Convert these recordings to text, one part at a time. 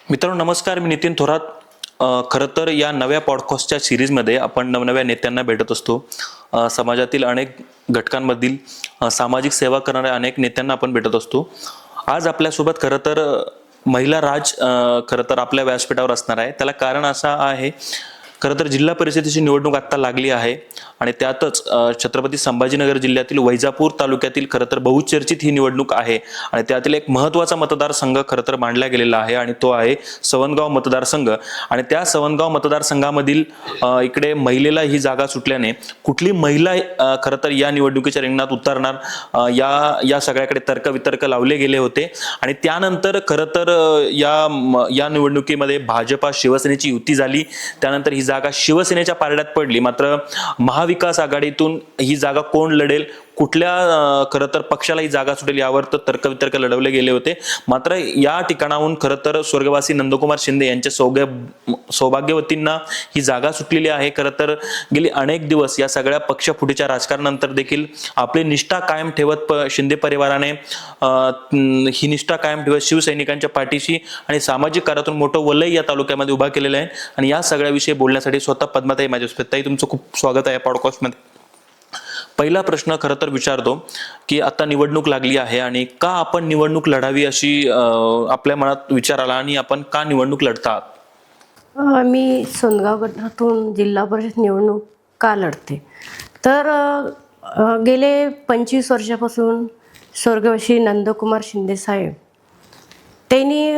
मित्रांनो नमस्कार, मी नितीन थोरात. खरं तर या नव्या पॉडकास्टच्या सिरीजमध्ये आपण नवनव्या नेत्यांना भेटत असतो. समाजातील अनेक घटकांमधील सामाजिक सेवा करणाऱ्या अनेक नेत्यांना आपण भेटत असतो. आज आपल्यासोबत खरं तर महिला राज खरं तर आपल्या व्यासपीठावर असणार आहे. त्याला कारण असं आहे, खरं तर जिल्हा परिषदेची निवडणूक आत्ता लागली आहे आणि त्यातच छत्रपती संभाजीनगर जिल्ह्यातील वैजापूर तालुक्यातील खरं तर बहुचर्चित ही निवडणूक आहे आणि त्यातील एक महत्त्वाचा मतदारसंघ खरं तर मांडला गेलेला आहे आणि तो आहे सवनगाव मतदारसंघ. आणि त्या सवनगाव मतदारसंघामधील इकडे महिलेला ही जागा सुटल्याने कुठली महिला खरं तर या निवडणुकीच्या रिंगणात उतरणार, या सगळ्याकडे तर्कवितर्क लावले गेले होते. आणि त्यानंतर खरं तर या निवडणुकीमध्ये भाजपा शिवसेनेची युती झाली. त्यानंतर ही जागा शिवसेनेच्या पारड्यात पडली. मात्र महाविकास आघाडीतून ही जागा कोण लढेल, कुठल्या खरं तर पक्षाला ही जागा सुटेल यावर तर तर्कवितर्क लढवले गेले होते. मात्र या ठिकाणाहून खरं तर स्वर्गवासी नंदकुमार शिंदे यांच्या सौभाग्यवतींना ही जागा सुटलेली आहे. खरं तर गेली अनेक दिवस या सगळ्या पक्षफुटीच्या राजकारणानंतर देखील आपली निष्ठा कायम ठेवत शिंदे परिवाराने ही निष्ठा कायम ठेवत शिवसैनिकांच्या पाठीशी आणि सामाजिक कार्यातून मोठं वलय या तालुक्यामध्ये उभा केलेलं आहे. आणि या सगळ्याविषयी बोलण्यासाठी स्वतः पद्माताई माझ्यासोबत. ताई, तुमचं खूप स्वागत आहे पॉडकास्टमध्ये. पहिला प्रश्न खरं तर विचारतो की आता निवडणूक लागली आहे आणि का आपण निवडणूक लढावी अशी आपल्या मनात विचार आला आणि आपण का निवडणूक लढतात? मी सोनगाव गटातून जिल्हा परिषद निवडणूक का लढते तर गेले 25 वर्षापासून स्वर्गवासी नंदकुमार शिंदे साहेब त्यांनी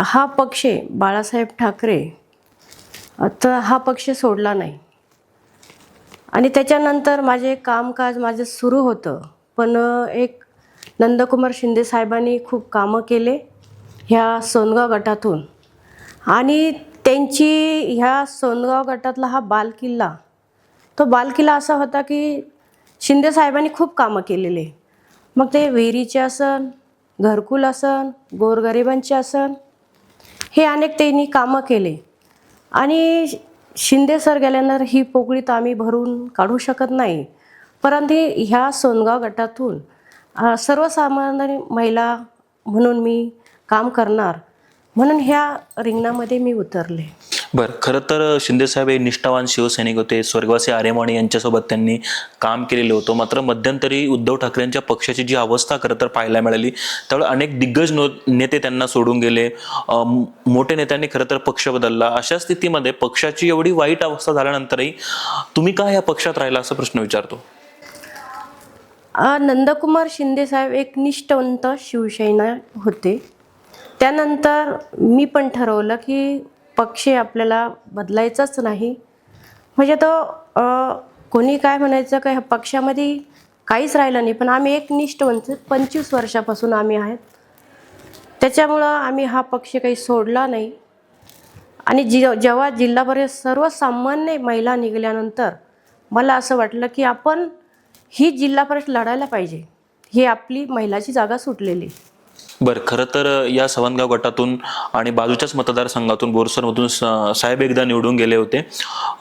हा पक्ष बाळासाहेब ठाकरे तर हा पक्ष सोडला नाही. आणि त्याच्यानंतर कामकाज सुरू होतं. पण एक नंदकुमार शिंदे साहेबांनी खूप कामं केले ह्या सोनगाव गटातून. आणि त्यांची ह्या सोनगाव गटातला हा बालकिल्ला असा होता की शिंदे साहेबांनी खूप कामं केलेले. मग ते विहिरीचे असन, घरकुल असन, गोरगरिबांचे असन, हे अनेक त्यांनी कामं केले. आणि शिंदे सर गेल्यानंतर ही पोकळी तर आम्ही भरून काढू शकत नाही. परंतु ह्या सोनगाव गटातून सर्वसामान्य महिला म्हणून मी काम करणार म्हणून ह्या रिंगणामध्ये मी उतरले. बरं, खरं तर शिंदे साहेब हे निष्ठावान शिवसैनिक होते. स्वर्गवासी आर्यमाने यांच्यासोबत त्यांनी काम केलेलं होतं. मात्र मध्यंतरी उद्धव ठाकरेंच्या पक्षाची जी अवस्था खरं तर पाहायला मिळाली त्यावेळी अनेक दिग्गज नेते त्यांना सोडून गेले. मोठे नेत्यांनी खरं तर पक्ष बदलला. अशा स्थितीमध्ये पक्षाची एवढी वाईट अवस्था झाल्यानंतरही तुम्ही का या पक्षात राहिला असा प्रश्न विचारतो. नंदकुमार शिंदे साहेब एक निष्ठावंत शिवसैनिक होते. त्यानंतर मी पण ठरवलं की पक्ष आपल्याला बदलायचाच नाही. म्हणजे तो कोणी काय म्हणायचं का ह्या पक्षामध्ये काहीच राहिलं नाही, पण आम्ही एक निष्ठावंत 25 वर्षापासून आम्ही आहेत. त्याच्यामुळं आम्ही हा पक्ष काही सोडला नाही. आणि जेव्हा जिल्हा परिषद सर्वसामान्य महिला निघाल्यानंतर मला असं वाटलं की आपण ही जिल्हा परिषद लढायला पाहिजे. ही आपली महिलाची जागा सुटलेली. बरं, खरं तर या सवनगाव गटातून आणि बाजूच्याच मतदारसंघातून बोरसरमधून साहेब एकदा निवडून गेले होते.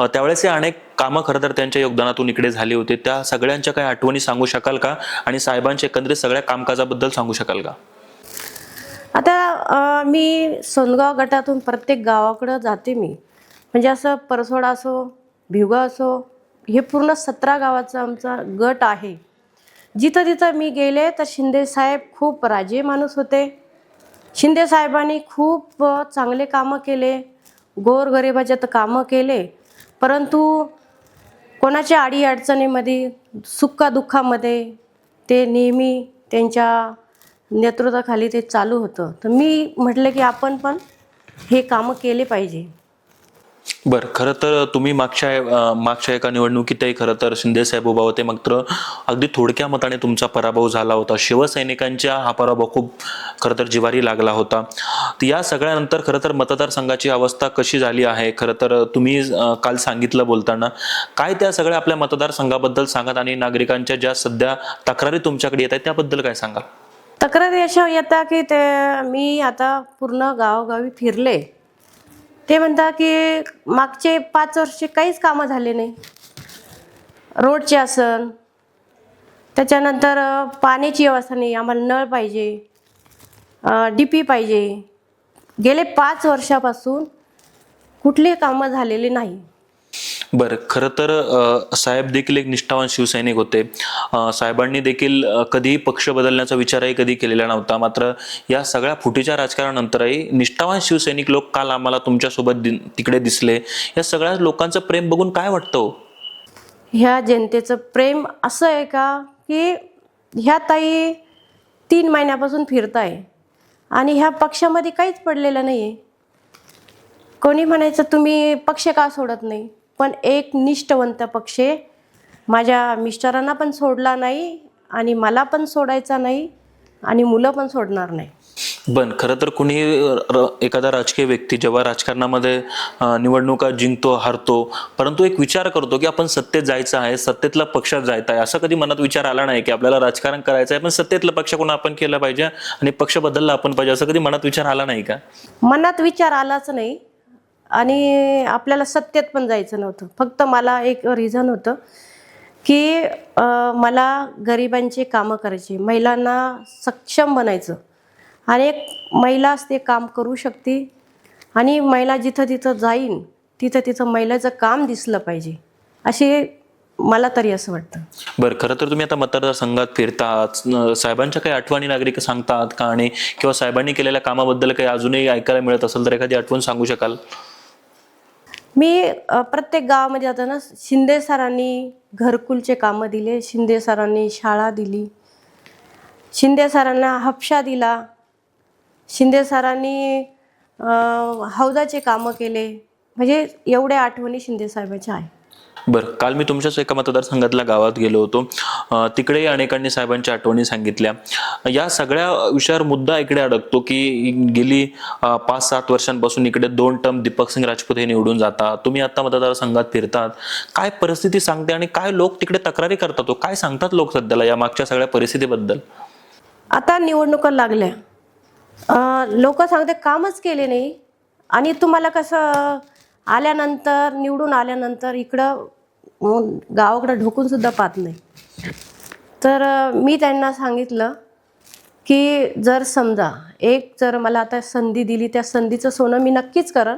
त्यावेळेस हे अनेक कामं खरं तर त्यांच्या योगदानातून इकडे झाले होते. त्या सगळ्यांच्या काही आठवणी सांगू शकाल का आणि साहेबांच्या एकंदरीत सगळ्या कामकाजाबद्दल सांगू शकाल का? आता मी सोनगाव गटातून प्रत्येक गावाकडं जाते. मी म्हणजे असं परसोडा असो, भिवगा असो, हे पूर्ण 17 गावाचा आमचा गट आहे. जिथं तिथं मी गेले तर शिंदे साहेब खूप राजे माणूस होते. शिंदे साहेबांनी खूप चांगले कामं केले, गोरगरिबाचे तर कामं केले. परंतु कोणाच्या अडीअडचणीमध्ये, सुखादुःखामध्ये ते नेहमी त्यांच्या नेतृत्वाखाली ते चालू होतं. तर मी म्हटलं की आपण पण हे कामं केले पाहिजे. बरं, खरं तर तुम्ही मागच्या एका निवडणुकीतही खरं तर शिंदे साहेब उभा होते. मात्र अगदी थोडक्या मताने तुमचा पराभव झाला होता. शिवसैनिकांच्या हा पराभव खूप खरं तर जिव्हारी लागला होता. तर या सगळ्यानंतर खरं तर मतदारसंघाची अवस्था कशी झाली आहे खरं तर तुम्ही काल सांगितलं बोलताना. काय त्या सगळ्या आपल्या मतदारसंघाबद्दल सांगाल आणि नागरिकांच्या ज्या सध्या तक्रारी तुमच्याकडे येत आहेत त्याबद्दल काय सांगाल? तक्रारी अशा येतात की मी आता पूर्ण गावोगावी फिरले. ते म्हणतात की मागचे 5 वर्ष काहीच कामं झाले नाही. रोडचे असन, त्याच्यानंतर पाण्याची व्यवस्था नाही, आम्हाला नळ पाहिजे, डीपी पाहिजे, गेले 5 वर्षापासून कुठली कामं झालेली नाही. बरं, खरं तर साहेब देखील एक निष्ठावान शिवसैनिक होते. साहेबांनी देखील कधीही पक्ष बदलण्याचा विचारही कधी केलेला नव्हता. मात्र या सगळ्या फुटीच्या राजकारणानंतरही निष्ठावान शिवसैनिक लोक काल आम्हाला तुमच्यासोबत तिकडे दिसले. या सगळ्या लोकांचं प्रेम बघून काय वाटतं हो? ह्या जनतेचं प्रेम असं आहे का की ह्या ताई 3 महिन्यापासून फिरताय आणि ह्या पक्षामध्ये काहीच पडलेलं नाही आहे. कोणी म्हणायचं तुम्ही पक्ष का सोडत नाही, पण एक निष्ठावंत पक्ष माझ्या मिस्टरांना पण सोडला नाही आणि मला पण सोडायचा नाही आणि मुलं पण सोडणार नाही. पण खरं तर कुणी एखादा राजकीय व्यक्ती जेव्हा राजकारणामध्ये निवडणुका जिंकतो, हारतो, परंतु एक विचार करतो की आपण सत्तेत जायचं आहे, सत्तेतला पक्षात जायचं आहे. असं कधी मनात विचार आला नाही की आपल्याला राजकारण करायचं आहे, पण सत्तेतला पक्ष कोण आपण केलं पाहिजे आणि पक्ष बदलला आपण पाहिजे, असं कधी मनात विचार आला नाही का? मनात विचार आलाच नाही आणि आपल्याला सत्तेत पण जायचं नव्हतं. फक्त मला एक रिझन होतं की मला गरिबांचे कामं करायचे, महिलांना सक्षम बनायचं आणि एक महिलाच ते काम करू शकते आणि महिला जिथं तिथं जाईन तिथं तिथं महिलाचं काम दिसलं पाहिजे, असे मला तरी असं वाटतं. बरं, खरं तर तुम्ही आता मतदारसंघात फिरतात, साहेबांच्या काही आठवणी नागरिक सांगतात का? आणि किंवा साहेबांनी केलेल्या कामाबद्दल काही अजूनही ऐकायला मिळत असेल तर एखादी आठवण सांगू शकाल? मी प्रत्येक गावामध्ये जाताना शिंदे सरांनी घरकुलचे कामं दिले, शिंदे सरांनी शाळा दिली, शिंदे सरांना हापशा दिला, शिंदे सरांनी हौदाचे कामं केले. म्हणजे एवढ्या आठवणी शिंदे साहेबांच्या आहे. बरं, काल मी तुमच्याच एका मतदारसंघातल्या गावात गेलो होतो. तिकडेही अनेकांनी साहेबांच्या आठवणी सांगितल्या. या सगळ्या विषयावर मुद्दा इकडे अडकतो की गेली 5-7 वर्षांपासून इकडे 2 टर्म दीपक सिंग राजपूत हे निवडून जातात. तुम्ही आता मतदारसंघात फिरतात, काय परिस्थिती सांगते आणि काय लोक तिकडे तक्रारी करतात? काय सांगतात लोक सध्याला या मागच्या सगळ्या परिस्थितीबद्दल? आता निवडणुका लागल्या, लोक सांगते कामच केले नाही आणि तुम्हाला कसं आल्यानंतर निवडून आल्यानंतर इकडं गावाकडं ढोकून सुद्धा पाहत नाही. तर मी त्यांना सांगितलं की जर समजा जर मला आता संधी दिली, त्या संधीचं सोनं मी नक्कीच करन.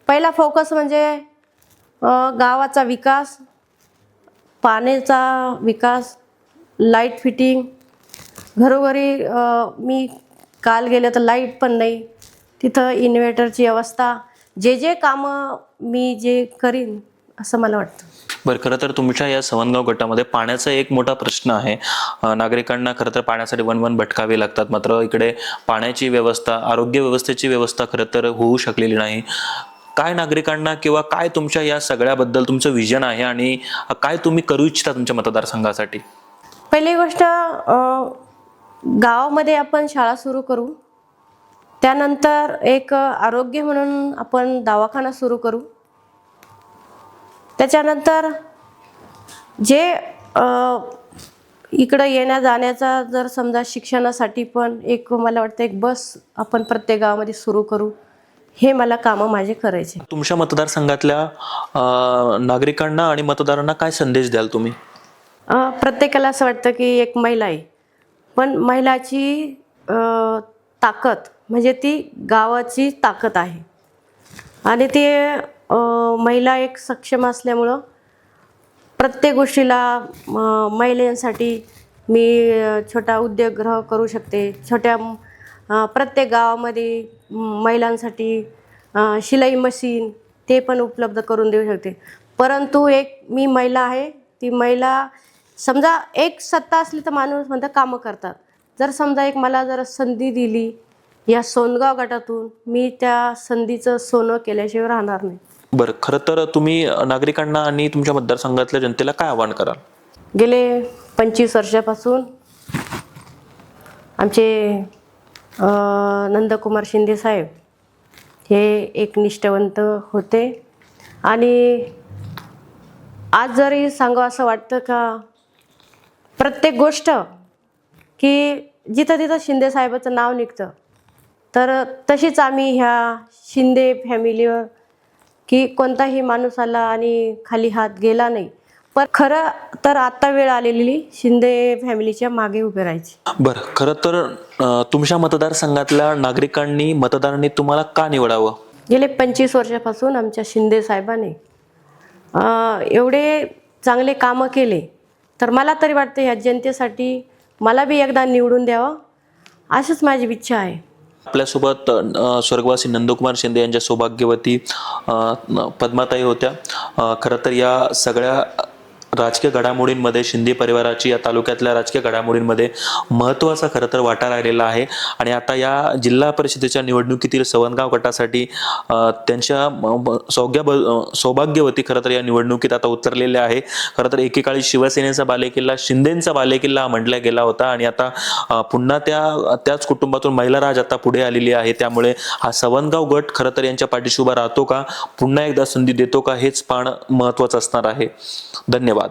पहिला फोकस म्हणजे गावाचा विकास, पाण्याचा विकास, लाईट फिटिंग, घरोघरी मी काल गेले तर लाईट पण नाही, तिथं इन्व्हर्टरची व्यवस्था, जे कामं मी जे करीन असं मला वाटतं. बरं, खरं तर तुमच्या या सवनगाव गटामध्ये पाण्याचा एक मोठा प्रश्न आहे. नागरिकांना खरं तर पाण्यासाठी वनवन भटकावे लागतात. मात्र इकडे पाण्याची व्यवस्था, आरोग्य व्यवस्थेची व्यवस्था खरं तर होऊ शकलेली नाही. काय नागरिकांना किंवा काय तुमच्या या सगळ्याबद्दल तुमचं विजन आहे आणि काय तुम्ही करू इच्छिता तुमच्या मतदारसंघासाठी? पहिली गोष्ट, गावामध्ये आपण शाळा सुरू करू, त्यानंतर एक आरोग्य म्हणून आपण दवाखाना सुरू करू, त्याच्यानंतर जे इकडं येण्या जाण्याचा जर समजा शिक्षणासाठी पण एक मला वाटतं एक बस आपण प्रत्येक गावामध्ये सुरू करू. हे मला कामं माझे करायचे. तुमच्या मतदारसंघातल्या नागरिकांना आणि मतदारांना काय संदेश द्याल तुम्ही? प्रत्येकाला असं वाटतं की एक महिला आहे, पण महिलाची ताकद म्हणजे ती गावाची ताकद आहे आणि ते महिला एक सक्षम असल्यामुळं प्रत्येक गोष्टीला महिलांसाठी मी छोटा उद्योगगृह करू शकते. प्रत्येक गावामध्ये महिलांसाठी शिलाई मशीन ते पण उपलब्ध करून देऊ शकते. परंतु एक मी महिला आहे, ती महिला समजा एक सत्ता असली तर माणूस म्हणतं कामं करतात. जर समजा एक मला जर संधी दिली या सोनगाव गटातून, मी त्या संधीचं सोनं केल्याशिवाय राहणार नाही. बरं, खरं तर तुम्ही नागरिकांना आणि तुमच्या मतदारसंघातल्या जनतेला काय आवाहन कराल? गेले 25 वर्षापासून आमचे नंदकुमार शिंदे साहेब हे एक निष्ठावंत होते आणि आज जरी सांगावं असं वाटतं का प्रत्येक गोष्ट की जिथं तिथं शिंदे साहेबाचं नाव निघतं, तर तशीच आम्ही ह्या शिंदे फॅमिलीवर की कोणताही माणूस आला आणि खाली हात गेला नाही. पण खरं तर आता वेळ आलेली शिंदे फॅमिलीच्या मागे उभे राहायची. बरं, खरं तर तुमच्या मतदारसंघातल्या नागरिकांनी मतदारांनी तुम्हाला का निवडावं? गेले 25 वर्षापासून आमच्या शिंदे साहेबांनी एवढे चांगले कामं केले, तर मला तरी वाटतं ह्या जनतेसाठी मला बी एकदा निवडून द्यावं अशीच माझी इच्छा आहे. आपल्यासोबत स्वर्गवासी नंदकुमार शिंदे यांच्या सौभाग्यवती पद्माताई होत्या. खरं तर या सगळ्या राजकीय घडामोडींमध्ये शिंदे परिवाराची या तालुक्यातल्या राजकीय घडामोडींमध्ये महत्त्वाचा खरं तर वाटा राहिलेला आहे. आणि आता या जिल्हा परिषदेच्या निवडणुकीतील सवनगाव गटासाठी त्यांच्या सौभाग्यवती खरं तर या निवडणुकीत आता उतरलेल्या आहे. खरं तर एकेकाळी शिवसेनेचा बालेकिल्ला, शिंदेंचा बालेकिल्ला म्हटला गेला होता आणि आता पुन्हा त्याच कुटुंबातून महिलाराज आता पुढे आलेली आहे. त्यामुळे हा सवनगाव गट खरं तर यांच्या पाठीशी उभा राहतो का, पुन्हा एकदा संधी देतो का, हेच पाहणं महत्त्वाचं असणार आहे. धन्यवाद.